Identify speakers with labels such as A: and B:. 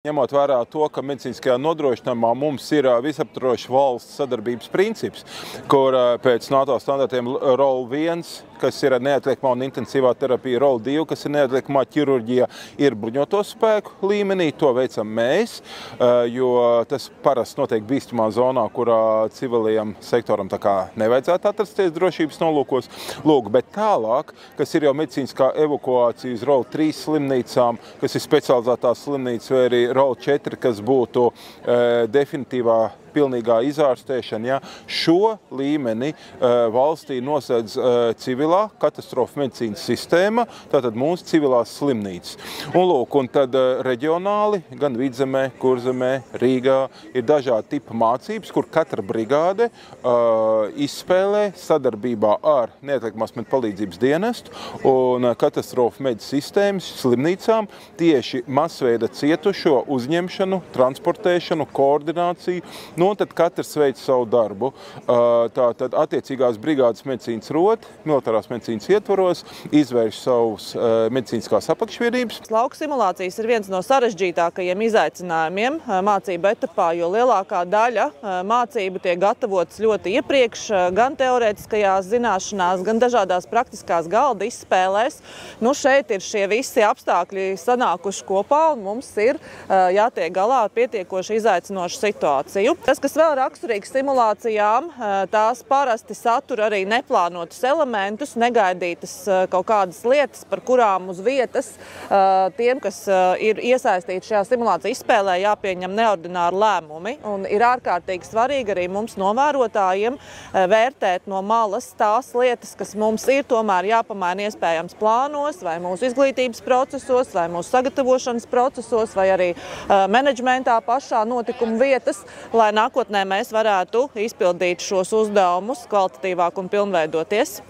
A: Ņemot vērā to, ka medicīniskajā nodrošinājumā mums ir visaptvarošs valsts sadarbības princips, kur pēc NATO standartiem ROL 1, kas ir neatliekamā un intensīvā terapija, ROL 2, kas ir neatliekamā ķirurģija, ir bruņoto spēku līmenī. To veicam mēs, jo tas parasti notiek bīstamā zonā, kurā civilajam sektoram tā kā nevajadzētu atrasties drošības nolūkos. Lūk, bet tālāk, kas ir jau medicīniskā evakuācija uz ROL 3 slimnīcām, kas ir specializētās slimnīcas vai arī ROL 4, kas būtu definitīvā pilnīgā izārstēšana, ja, šo līmeni valstī nosedz civilā katastrofu medicīnas sistēma, tātad mūsu civilās slimnīcas. Un tad reģionāli, gan Vidzemē, Kurzemē, Rīgā ir dažādi tipa mācības, kur katra brigāde izspēlē sadarbībā ar neatliekamās palīdzības dienestu un katastrofu medicīnas sistēmas slimnīcām tieši masveida cietušo uzņemšanu, transportēšanu, koordināciju. Un tad katrs veic savu darbu. Tātad attiecīgās brigādes medicīnas roti, militārās medicīnas ietvaros, izvērš savus medicīniskās apakšvienības.
B: Lauku simulācijas ir viens no sarežģītākajiem izaicinājumiem mācību etapā, jo lielākā daļa mācību tiek gatavotas ļoti iepriekš, gan teorētiskajās zināšanās, gan dažādās praktiskās galda izspēlēs. Nu, šeit ir šie visi apstākļi sanākuši kopā un mums ir jātiek galā ar pietiekoši izaicinošu situāciju. Tas, kas vēl raksturīgs simulācijām, tās parasti satur arī neplānotus elementus, negaidītas kaut kādas lietas, par kurām uz vietas tiem, kas ir iesaistīti šajā simulāciju izspēlē, jāpieņem neordināri lēmumi. Un ir ārkārtīgi svarīgi arī mums novērotājiem vērtēt no malas tās lietas, kas mums ir tomēr jāpamaina iespējams plānos, vai mūsu izglītības procesos, vai mūsu sagatavošanas procesos, vai arī menedžmentā pašā notikuma vietas, lai nākotnē mēs varētu izpildīt šos uzdevumus kvalitatīvāk un pilnveidoties.